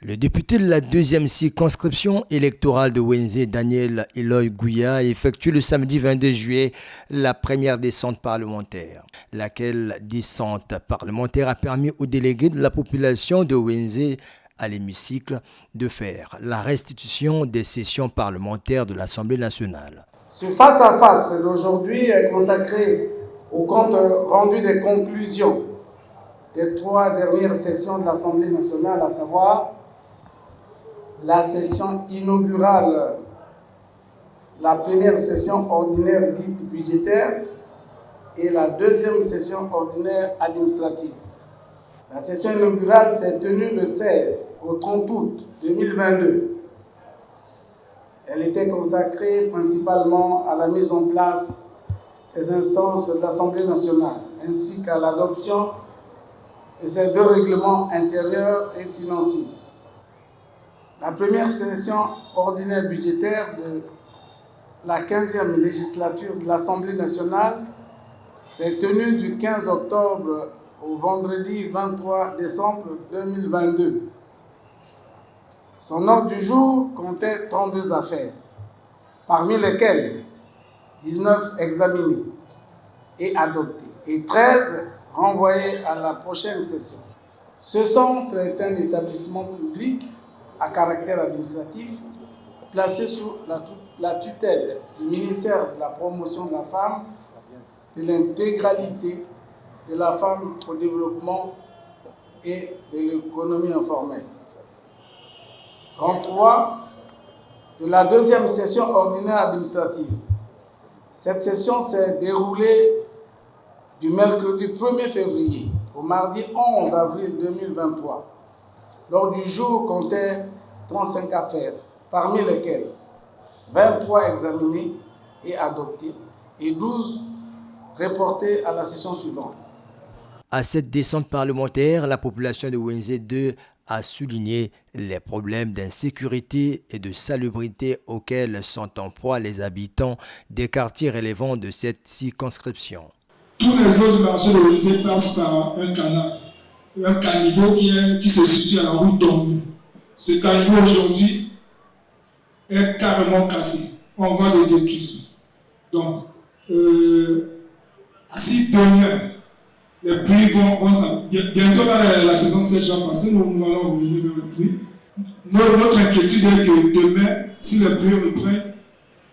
Le député de la deuxième circonscription électorale de Wenzé, Daniel Eloy Gouya, effectue le samedi 22 juillet la première descente parlementaire. Laquelle descente parlementaire a permis aux délégués de la population de Wenzé à l'hémicycle de faire la restitution des sessions parlementaires de l'Assemblée nationale. Ce face-à-face d'aujourd'hui est consacré au compte rendu des conclusions des 3 dernières sessions de l'Assemblée nationale, à savoir la session inaugurale, la première session ordinaire dite budgétaire et la deuxième session ordinaire administrative. La session inaugurale s'est tenue le 16 au 30 août 2022. Elle était consacrée principalement à la mise en place des instances de l'Assemblée nationale, ainsi qu'à l'adoption de ces 2 règlements intérieurs et financiers. La première session ordinaire budgétaire de la 15e législature de l'Assemblée nationale s'est tenue du 15 octobre au vendredi 23 décembre 2022. Son ordre du jour comptait 32 affaires, parmi lesquelles 19 examinées et adoptées et 13 renvoyées à la prochaine session. Ce centre est un établissement public à caractère administratif placé sous la tutelle du ministère de la Promotion de la Femme, de l'intégralité de la femme au développement et de l'économie informelle. 33 de la deuxième session ordinaire administrative. Cette session s'est déroulée du mercredi 1er février au mardi 11 avril 2023. L'ordre du jour comptait 35 affaires, parmi lesquelles 23 examinées et adoptées et 12 reportées à la session suivante. À cette descente parlementaire, la population de Wenzé 2 a souligné les problèmes d'insécurité et de salubrité auxquels sont en proie les habitants des quartiers relevant de cette circonscription. Tous les autres marchés de Wenzé passent par un canal, un caniveau qui se situe à la route d'Ongou. Ce caniveau aujourd'hui est carrément cassé. On va le détruire. Donc, si demain, les pluies vont bientôt la saison sèche va passer, nous allons revenir vers les pluies. Notre inquiétude est que demain, si les pluies reprennent,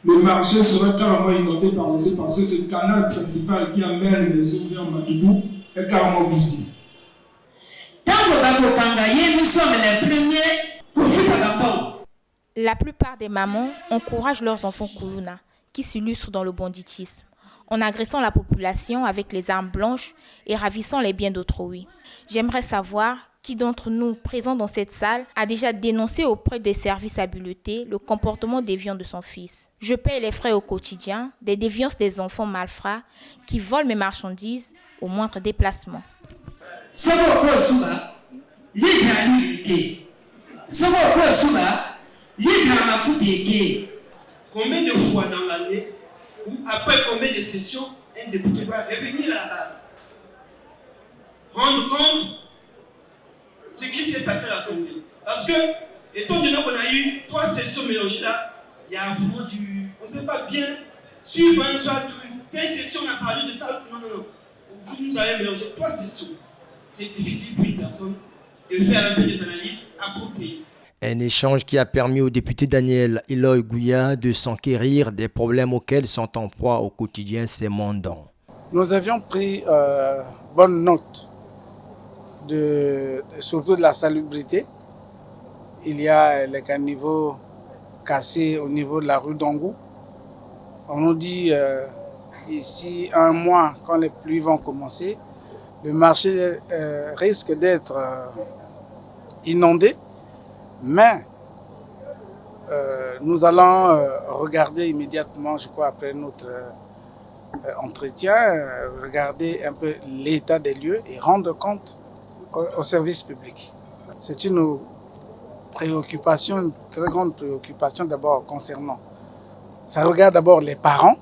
le marché serait carrément inondé par les eaux parce que ce canal principal qui amène les eaux vers Madougou est carrément bousillé. Nous sommes les premiers pour faire. La plupart des mamans encouragent leurs enfants Koulouna, qui s'illustrent dans le banditisme, en agressant la population avec les armes blanches et ravissant les biens d'autrui. J'aimerais savoir qui d'entre nous présents dans cette salle a déjà dénoncé auprès des services habilités le comportement déviant de son fils. Je paye les frais au quotidien des déviances des enfants malfrats qui volent mes marchandises au moindre déplacement. Combien de fois dans l'année ou après combien de sessions un député va revenir à la base, rendre compte de ce qui s'est passé à l'Assemblée. Parce que, étant donné qu'on a eu 3 sessions mélangées là, il y a vraiment on ne peut pas bien suivre un soir, quelle session on a parlé de ça. Non. Vous nous avez mélangé 3 sessions. C'est difficile pour une personne de faire un peu des analyses appropriées. Un échange qui a permis au député Daniel Eloy Gouya de s'enquérir des problèmes auxquels sont en proie au quotidien ces mandants. Nous avions pris bonne note surtout de la salubrité. Il y a les caniveaux cassés au niveau de la rue d'Ongou. On nous dit d'ici 1 mois, quand les pluies vont commencer, le marché risque d'être inondé. Mais nous allons regarder immédiatement, je crois, après notre entretien, regarder un peu l'état des lieux et rendre compte au service public. C'est une préoccupation, une très grande préoccupation d'abord concernant. Ça regarde d'abord les parents.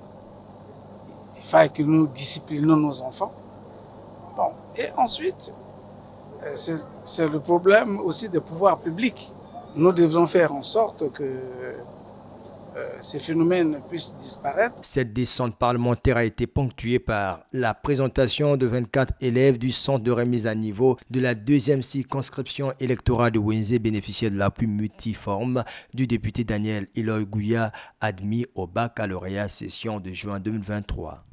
Il faut que nous disciplinons nos enfants. Bon. Et ensuite, c'est le problème aussi des pouvoirs publics. Nous devons faire en sorte que ces phénomènes puissent disparaître. Cette descente parlementaire a été ponctuée par la présentation de 24 élèves du centre de remise à niveau de la deuxième circonscription électorale de Wenzé, bénéficiaire de l'appui multiforme du député Daniel Eloy Gouya, admis au baccalauréat session de juin 2023.